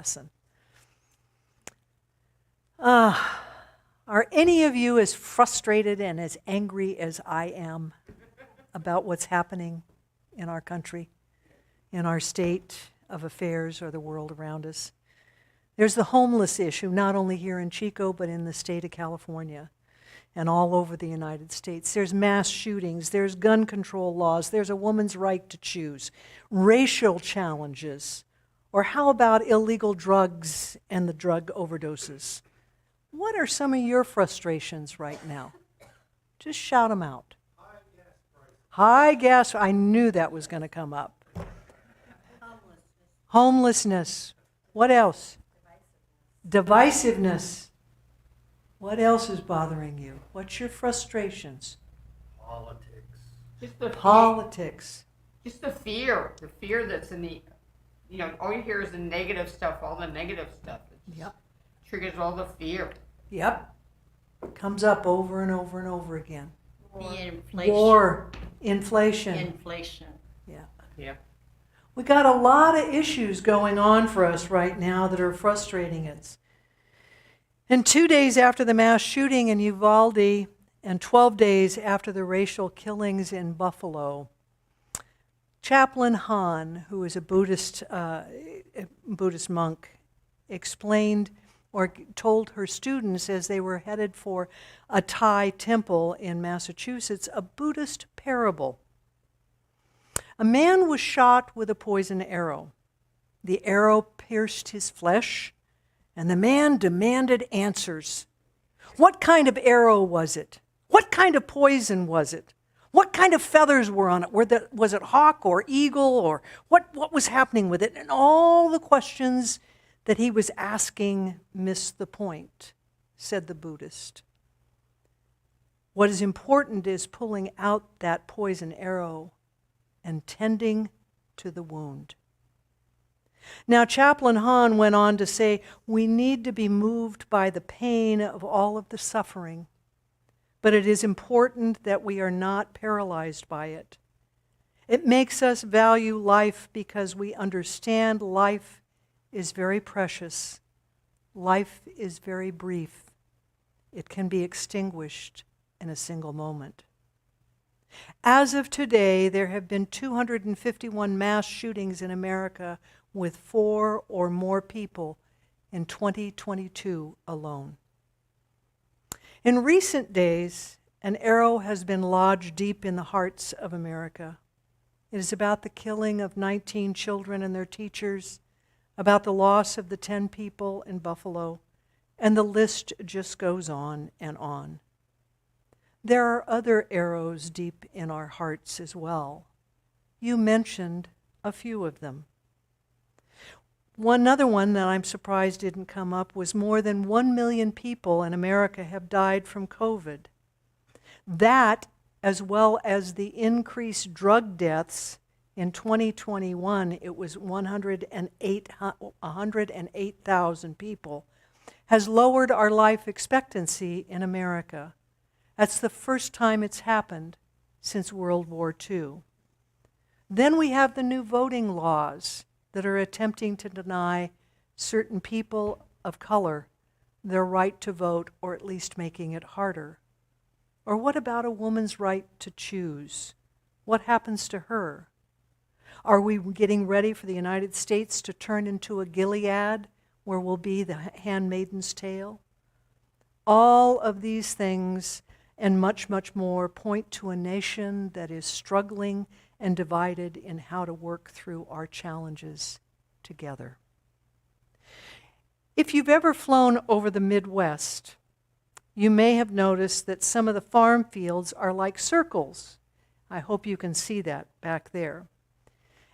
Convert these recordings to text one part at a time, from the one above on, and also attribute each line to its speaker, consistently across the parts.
Speaker 1: lesson. Are any of you as frustrated and as angry as I am about what's happening in our country, in our state of affairs, or the world around us? There's the homeless issue, not only here in Chico, but in the state of California and all over the United States. There's mass shootings, there's gun control laws, there's a woman's right to choose, racial challenges, or how about illegal drugs and the drug overdoses? What are some of your frustrations right now? Just shout them out. High gas, I knew that was going to come up. Homelessness. What else? Divisiveness. What else is bothering you? What's your frustrations?
Speaker 2: Politics.
Speaker 3: Just the
Speaker 1: Politics.
Speaker 3: Just the fear that's in the, all you hear is the negative stuff, all the negative stuff.
Speaker 1: Yep.
Speaker 3: Triggers all the fear.
Speaker 1: Yep. Comes up over and over and over again.
Speaker 4: The inflation.
Speaker 1: War. Inflation.
Speaker 4: Inflation.
Speaker 1: Yeah.
Speaker 3: Yeah.
Speaker 1: We got a lot of issues going on for us right now that are frustrating us. And 2 days after the mass shooting in Uvalde and 12 days after the racial killings in Buffalo, Chaplain Han, who is a Buddhist monk, explained or told her students as they were headed for a Thai temple in Massachusetts, a Buddhist parable. A man was shot with a poison arrow. The arrow pierced his flesh, and the man demanded answers. What kind of arrow was it? What kind of poison was it? What kind of feathers were on it? Was it hawk or eagle, or what was happening with it? And all the questions that he was asking missed the point, said the Buddhist. What is important is pulling out that poison arrow and tending to the wound. Now, Chaplain Han went on to say, we need to be moved by the pain of all of the suffering, but it is important that we are not paralyzed by it. It makes us value life because we understand life is very precious. Life is very brief. It can be extinguished in a single moment. As of today, there have been 251 mass shootings in America with 4 or more people in 2022 alone. In recent days, an arrow has been lodged deep in the hearts of America. It is about the killing of 19 children and their teachers, about the loss of the 10 people in Buffalo, and the list just goes on and on. There are other arrows deep in our hearts as well. You mentioned a few of them. One other one that I'm surprised didn't come up was more than 1 million people in America have died from COVID. That, as well as the increased drug deaths in 2021, it was 108,000 people, has lowered our life expectancy in America. That's the first time it's happened since World War II. Then we have the new voting laws that are attempting to deny certain people of color their right to vote, or at least making it harder. Or what about a woman's right to choose? What happens to her? Are we getting ready for the United States to turn into a Gilead, where we'll be the handmaiden's tale? All of these things and much, much more point to a nation that is struggling and divided in how to work through our challenges together. If you've ever flown over the Midwest, you may have noticed that some of the farm fields are like circles. I hope you can see that back there.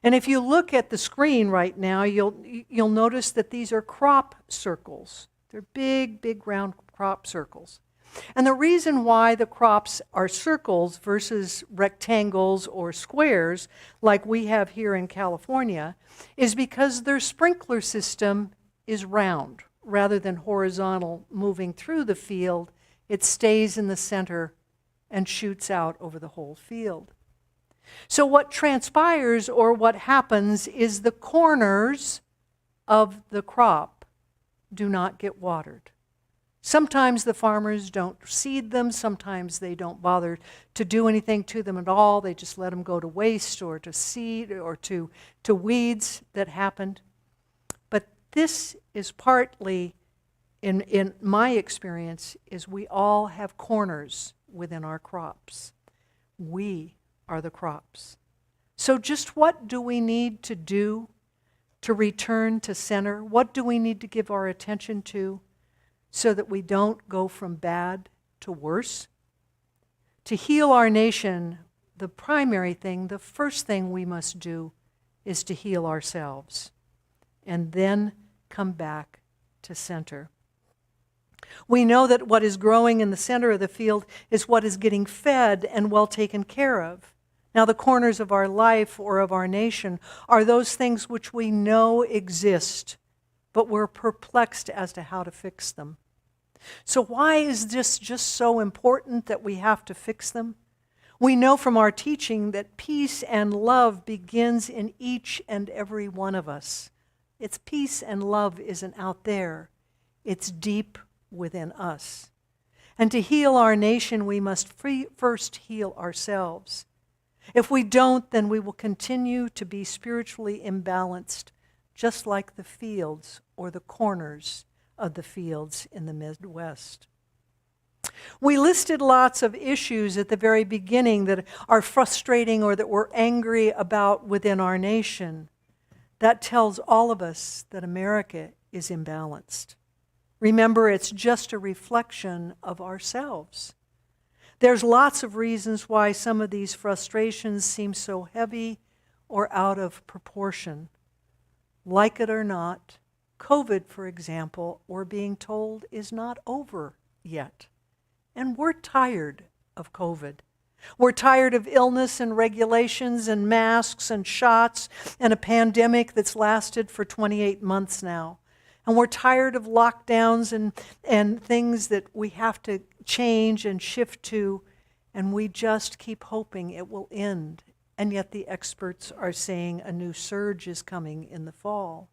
Speaker 1: And if you look at the screen right now, you'll notice that these are crop circles. They're big, big round crop circles. And the reason why the crops are circles versus rectangles or squares, like we have here in California, is because their sprinkler system is round rather than horizontal moving through the field. It stays in the center and shoots out over the whole field. So what transpires, or what happens, is the corners of the crop do not get watered. Sometimes the farmers don't seed them. Sometimes they don't bother to do anything to them at all. They just let them go to waste or to seed or to weeds that happened. But this is partly, in my experience, is we all have corners within our crops. We are the crops. So just what do we need to do to return to center? What do we need to give our attention to so that we don't go from bad to worse? To heal our nation, the primary thing, the first thing we must do is to heal ourselves and then come back to center. We know that what is growing in the center of the field is what is getting fed and well taken care of. Now, the corners of our life or of our nation are those things which we know exist, but we're perplexed as to how to fix them. So why is this just so important that we have to fix them? We know from our teaching that peace and love begins in each and every one of us. It's peace and love isn't out there. It's deep within us. And to heal our nation, we must first heal ourselves. If we don't, then we will continue to be spiritually imbalanced, just like the fields or the corners of the fields in the Midwest. We listed lots of issues at the very beginning that are frustrating or that we're angry about within our nation. That tells all of us that America is imbalanced. Remember, it's just a reflection of ourselves. There's lots of reasons why some of these frustrations seem so heavy or out of proportion. Like it or not, COVID, for example, we're being told is not over yet. And we're tired of COVID. We're tired of illness and regulations and masks and shots and a pandemic that's lasted for 28 months now. And we're tired of lockdowns and things that we have to change and shift to, and we just keep hoping it will end. And yet the experts are saying a new surge is coming in the fall.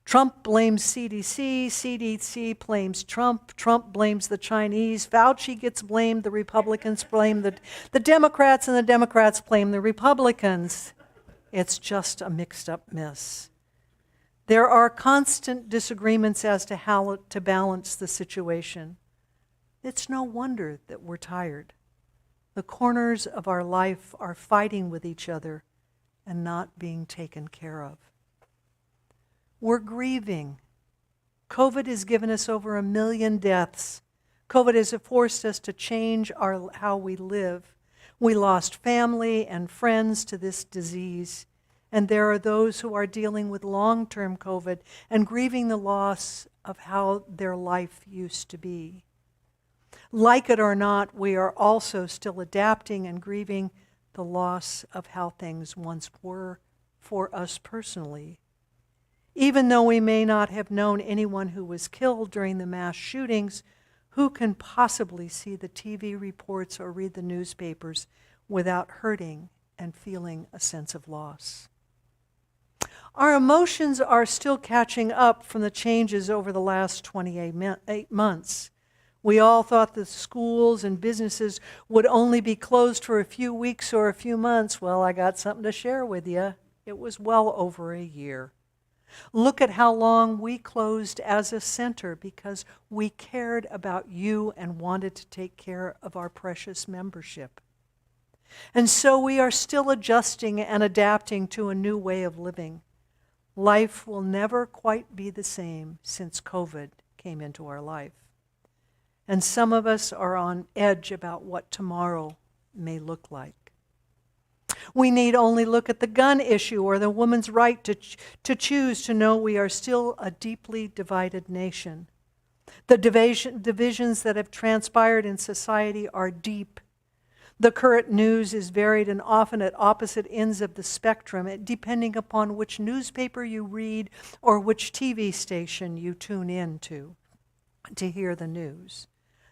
Speaker 1: Trump blames CDC, CDC blames Trump, Trump blames the Chinese, Fauci gets blamed, the Republicans blame the Democrats, and the Democrats blame the Republicans. It's just a mixed up mess. There are constant disagreements as to how to balance the situation. It's no wonder that we're tired. The corners of our life are fighting with each other and not being taken care of. We're grieving. COVID has given us over 1 million deaths. COVID has forced us to change how we live. We lost family and friends to this disease. And there are those who are dealing with long-term COVID and grieving the loss of how their life used to be. Like it or not, we are also still adapting and grieving the loss of how things once were for us personally. Even though we may not have known anyone who was killed during the mass shootings, who can possibly see the TV reports or read the newspapers without hurting and feeling a sense of loss? Our emotions are still catching up from the changes over the last 28 months. We all thought the schools and businesses would only be closed for a few weeks or a few months. Well, I got something to share with you. It was well over a year. Look at how long we closed as a center because we cared about you and wanted to take care of our precious membership. And so we are still adjusting and adapting to a new way of living. Life will never quite be the same since COVID came into our life. And some of us are on edge about what tomorrow may look like. We need only look at the gun issue or the woman's right to choose to know we are still a deeply divided nation. The divisions that have transpired in society are deep. The current news is varied and often at opposite ends of the spectrum, depending upon which newspaper you read or which TV station you tune in to hear the news.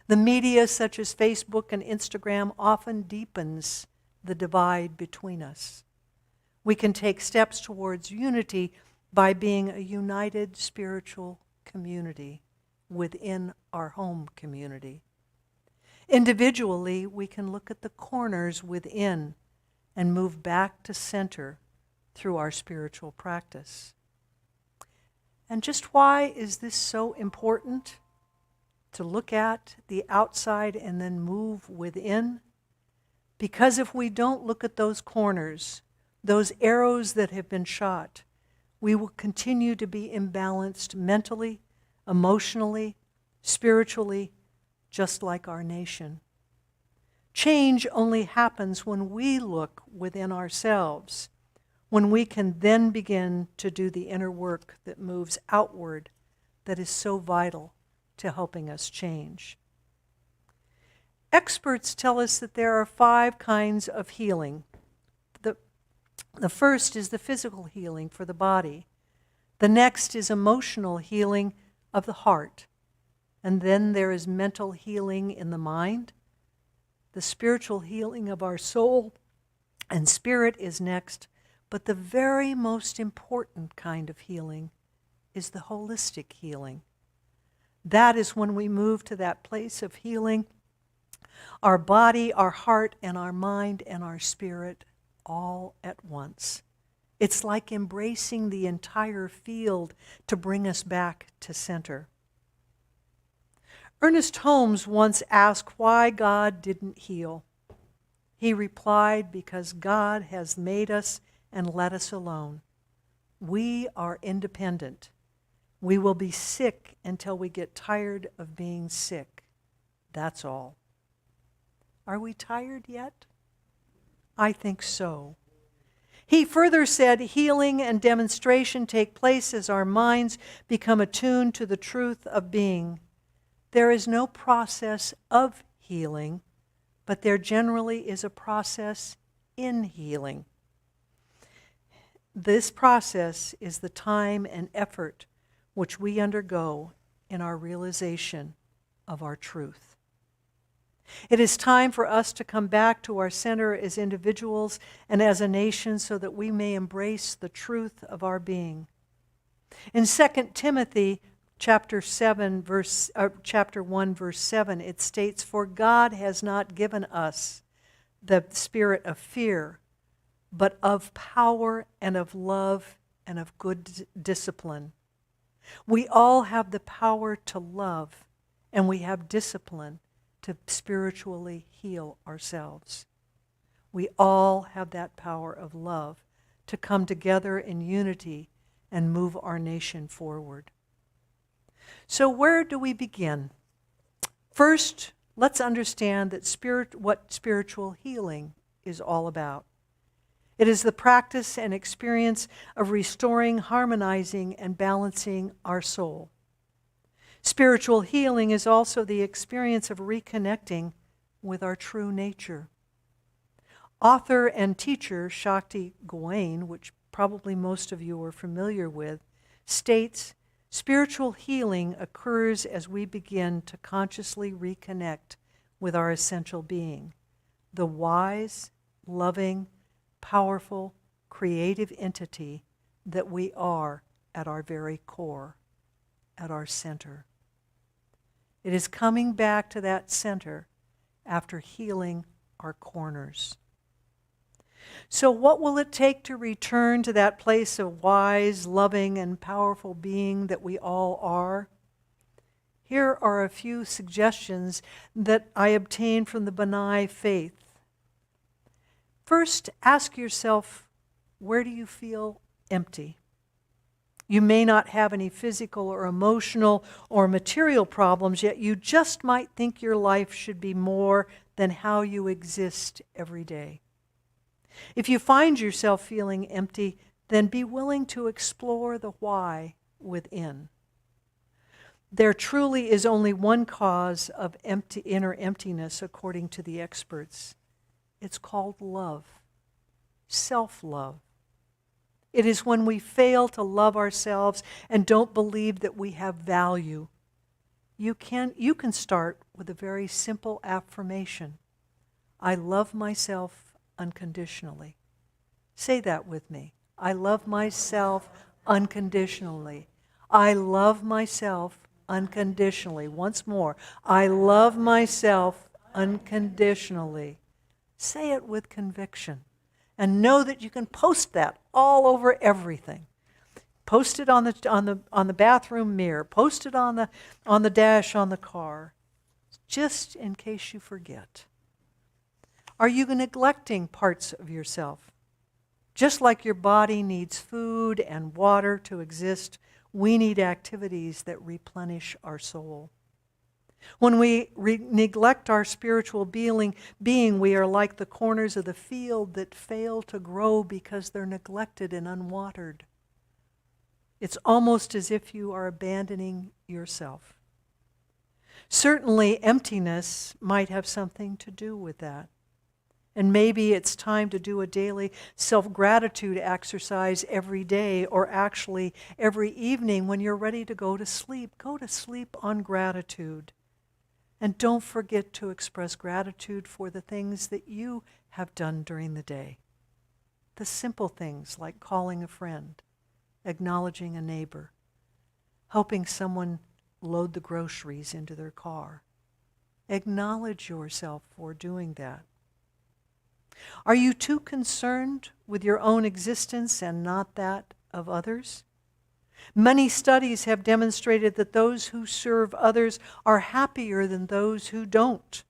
Speaker 1: The media, such as Facebook and Instagram, often deepens the divide between us. We can take steps towards unity by being a united spiritual community within our home community. Individually, we can look at the corners within and move back to center through our spiritual practice. And just why is this so important? To look at the outside and then move within? Because if we don't look at those corners, those arrows that have been shot, we will continue to be imbalanced mentally, emotionally, spiritually, just like our nation. Change only happens when we look within ourselves, when we can then begin to do the inner work that moves outward, that is so vital to helping us change. Experts tell us that there are 5 kinds of healing. The first is the physical healing for the body. The next is emotional healing of the heart. And then there is mental healing in the mind. The spiritual healing of our soul and spirit is next. But the very most important kind of healing is the holistic healing. That is when we move to that place of healing our body, our heart, and our mind, and our spirit all at once. It's like embracing the entire field to bring us back to center. Ernest Holmes once asked why God didn't heal. He replied, because God has made us and let us alone. We are independent. We will be sick until we get tired of being sick. That's all. Are we tired yet? I think so. He further said, healing and demonstration take place as our minds become attuned to the truth of being. There is no process of healing, but there generally is a process in healing. This process is the time and effort which we undergo in our realization of our truth. It is time for us to come back to our center as individuals and as a nation so that we may embrace the truth of our being. In 2 Timothy chapter 1, verse 7, it states, "For God has not given us the spirit of fear, but of power and of love and of good discipline." We all have the power to love, and we have discipline to spiritually heal ourselves. We all have that power of love to come together in unity and move our nation forward. So where do we begin? First, let's understand that what spiritual healing is all about. It is the practice and experience of restoring, harmonizing, and balancing our soul. Spiritual healing is also the experience of reconnecting with our true nature. Author and teacher Shakti Gawain, which probably most of you are familiar with, states, spiritual healing occurs as we begin to consciously reconnect with our essential being, the wise, loving, powerful, creative entity that we are at our very core, at our center. It is coming back to that center after healing our corners. So what will it take to return to that place of wise, loving, and powerful being that we all are? Here are a few suggestions that I obtained from the Benai faith. First, ask yourself, where do you feel empty? You may not have any physical or emotional or material problems, yet you just might think your life should be more than how you exist every day. If you find yourself feeling empty, then be willing to explore the why within. There truly is only one cause of inner emptiness, according to the experts. It's called love, self-love. It is when we fail to love ourselves and don't believe that we have value. You can start with a very simple affirmation. I love myself unconditionally. Say that with me. I love myself unconditionally. I love myself unconditionally. Once more, I love myself unconditionally. Say it with conviction. And know that you can post that all over everything. Post it on the bathroom mirror. Post it on the dash on the car, just in case you forget. Are you neglecting parts of yourself? Just like your body needs food and water to exist, we need activities that replenish our soul. When we neglect our spiritual being, we are like the corners of the field that fail to grow because they're neglected and unwatered. It's almost as if you are abandoning yourself. Certainly, emptiness might have something to do with that. And maybe it's time to do a daily self-gratitude exercise every day, or actually every evening when you're ready to go to sleep. Go to sleep on gratitude. And don't forget to express gratitude for the things that you have done during the day. The simple things like calling a friend, acknowledging a neighbor, helping someone load the groceries into their car. Acknowledge yourself for doing that. Are you too concerned with your own existence and not that of others? Many studies have demonstrated that those who serve others are happier than those who don't.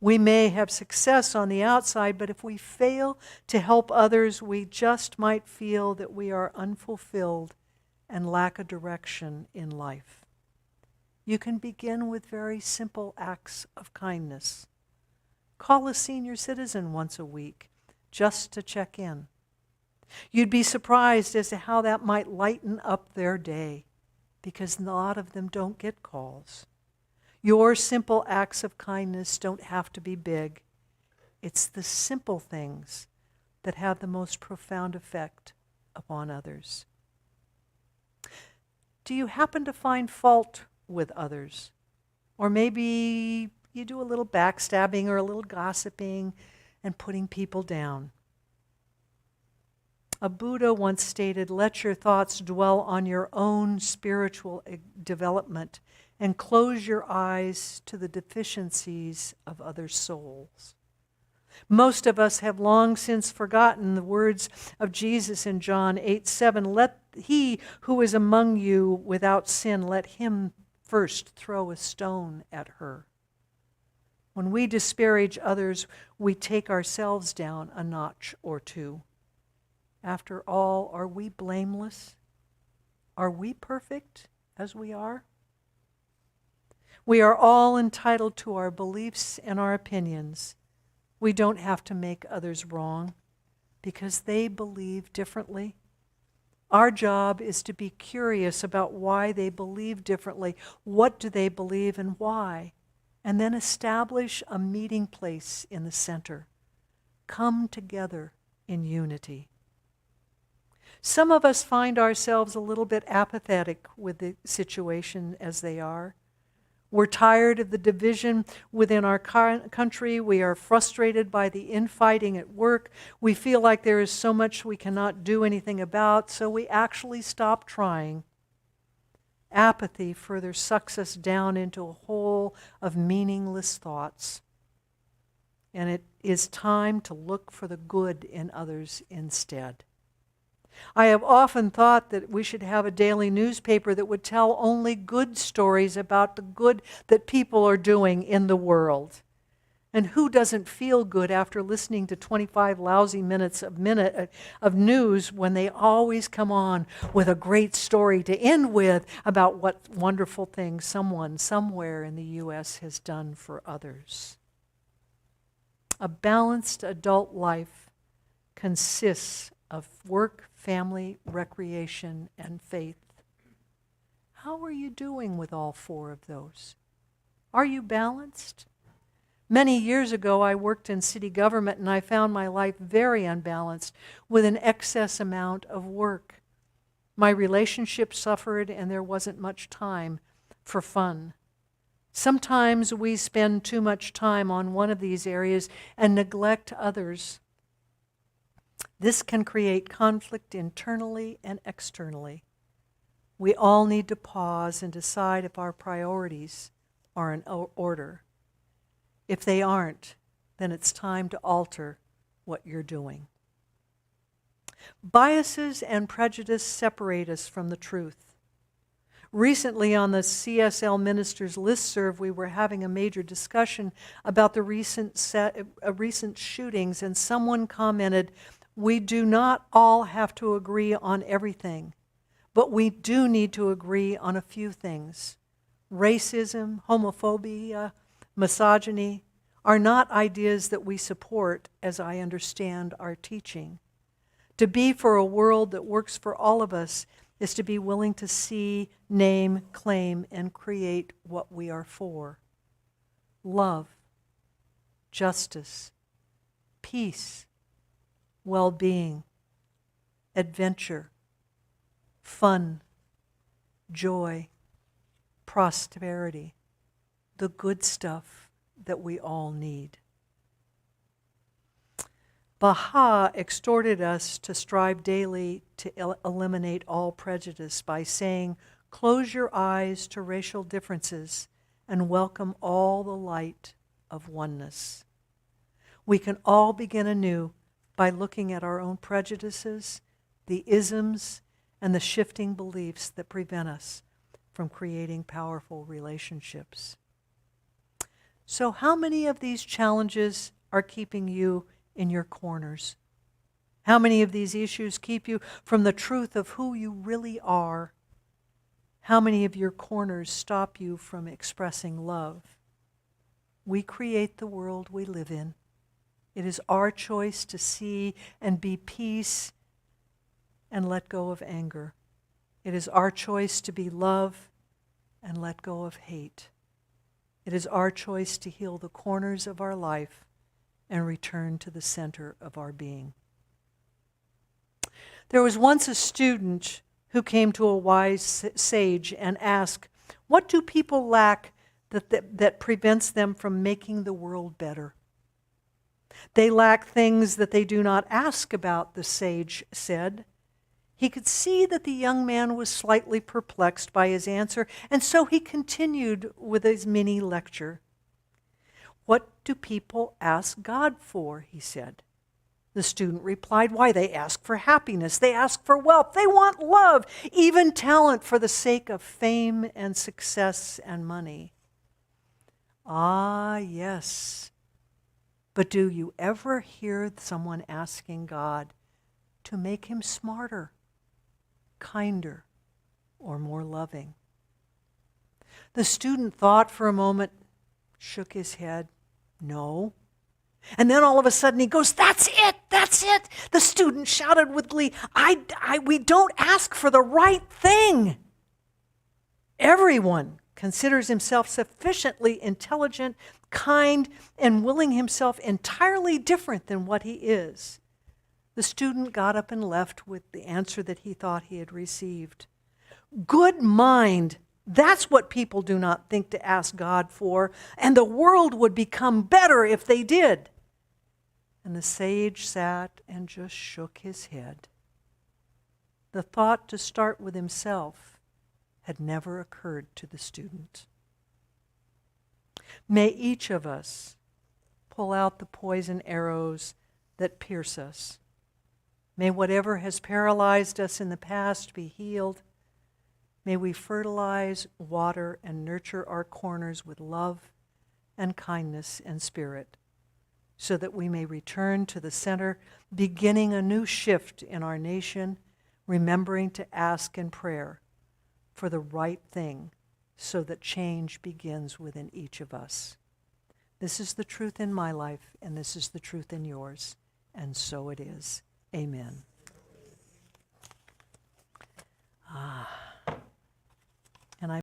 Speaker 1: We may have success on the outside, but if we fail to help others, we just might feel that we are unfulfilled and lack a direction in life. You can begin with very simple acts of kindness. Call a senior citizen once a week just to check in. You'd be surprised as to how that might lighten up their day, because a lot of them don't get calls. Your simple acts of kindness don't have to be big. It's the simple things that have the most profound effect upon others. Do you happen to find fault with others? Or maybe you do a little backstabbing or a little gossiping and putting people down. A Buddha once stated, "Let your thoughts dwell on your own spiritual development and close your eyes to the deficiencies of other souls." Most of us have long since forgotten the words of Jesus in John 8:7. "Let he who is among you without sin, let him first throw a stone at her." When we disparage others, we take ourselves down a notch or two. After all, are we blameless? Are we perfect as we are? We are all entitled to our beliefs and our opinions. We don't have to make others wrong because they believe differently. Our job is to be curious about why they believe differently. What do they believe and why? And then establish a meeting place in the center. Come together in unity. Some of us find ourselves a little bit apathetic with the situation as they are. We're tired of the division within our country. We are frustrated by the infighting at work. We feel like there is so much we cannot do anything about, so we actually stop trying. Apathy further sucks us down into a hole of meaningless thoughts. And it is time to look for the good in others instead. I have often thought that we should have a daily newspaper that would tell only good stories about the good that people are doing in the world. And who doesn't feel good after listening to 25 lousy minutes of news when they always come on with a great story to end with about what wonderful things someone somewhere in the U.S. has done for others? A balanced adult life consists of work, family, recreation, and faith. How are you doing with all four of those? Are you balanced? Many years ago, I worked in city government, and I found my life very unbalanced with an excess amount of work. My relationship suffered, and there wasn't much time for fun. Sometimes we spend too much time on one of these areas and neglect others. This can create conflict internally and externally. We all need to pause and decide if our priorities are in order. If they aren't, then it's time to alter what you're doing. Biases and prejudice separate us from the truth. Recently on the CSL Ministers listserv, we were having a major discussion about the recent shootings, and someone commented, "We do not all have to agree on everything, but we do need to agree on a few things. Racism, homophobia, misogyny are not ideas that we support, as I understand our teaching. To be for a world that works for all of us is to be willing to see, name, claim, and create what we are for. Love, justice, peace, well-being, adventure, fun, joy, prosperity, the good stuff that we all need." Baha exhorted us to strive daily to eliminate all prejudice by saying, "Close your eyes to racial differences and welcome all the light of oneness." We can all begin anew by looking at our own prejudices, the isms, and the shifting beliefs that prevent us from creating powerful relationships. So how many of these challenges are keeping you in your corners? How many of these issues keep you from the truth of who you really are? How many of your corners stop you from expressing love? We create the world we live in. It is our choice to see and be peace and let go of anger. It is our choice to be love and let go of hate. It is our choice to heal the corners of our life and return to the center of our being. There was once a student who came to a wise sage and asked, "What do people lack that prevents them from making the world better?" "They lack things that they do not ask about," the sage said. He could see that the young man was slightly perplexed by his answer, and so he continued with his mini lecture. "What do people ask God for?" he said. The student replied, "Why, they ask for happiness, they ask for wealth, they want love, even talent for the sake of fame and success and money." "Ah, yes. But do you ever hear someone asking God to make him smarter, kinder, or more loving?" The student thought for a moment, shook his head, "No." And then all of a sudden he goes, "That's it, that's it." The student shouted with glee, we don't ask for the right thing. Everyone considers himself sufficiently intelligent, kind, and willing himself entirely different than what he is. The student got up and left with the answer that he thought he had received. Good mind. That's what people do not think to ask God for, and the world would become better if they did. And the sage sat and just shook his head. The thought to start with himself had never occurred to the student. May each of us pull out the poison arrows that pierce us. May whatever has paralyzed us in the past be healed. May we fertilize, water, and nurture our corners with love and kindness and spirit, so that we may return to the center, beginning a new shift in our nation, remembering to ask in prayer for the right thing, so that change begins within each of us. This is the truth in my life, and this is the truth in yours, and so it is. Amen.